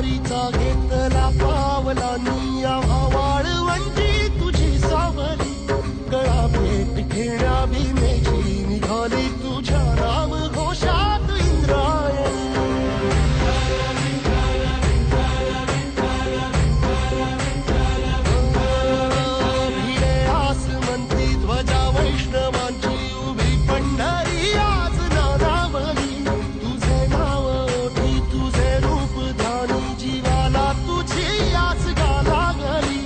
वारीचा घेतला पावला निया वाळवंटी तुझी सावली गळा भेट घेण्या भीमेची निघाली तुझ्या नाम घोषात इंद्रायणी भिडे आसमंती ध्वजा वैष्णवांची उभी पंढरी आज नादावली तुझे नाव ओठी तुझे रूप ध्यानी जीवाला तुझी आस गा लागली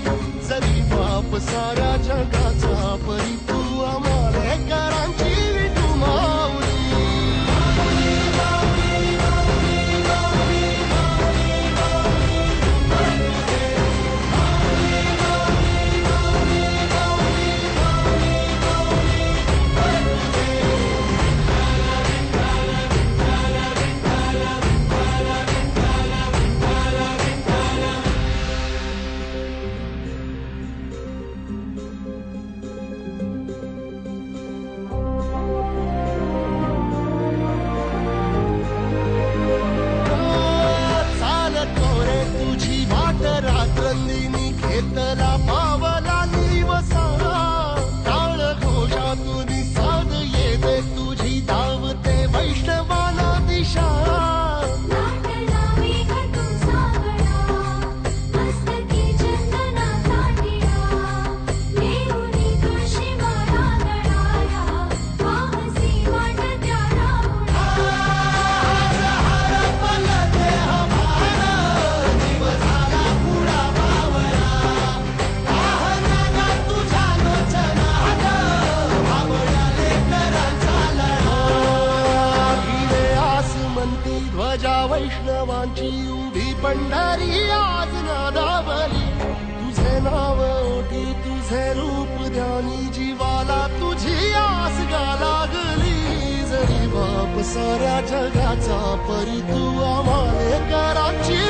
जरी बाप साऱ्या जगाचा परी तू आमालेकरांची विठू माऊली रात्रंदिनी घेतला पावला निवसा टाळ घोषातून साध येते तुझी धावते वैष्णवाला दिशा ध्वजा वैष्णवांची उभी पंढरी आज नादावली तुझे नाव ओठी तुझे रूप ध्यानी जीवाला तुझी आस गा लागली जरी बाप साऱ्या जगाचा परी तू आम्हालेकरांची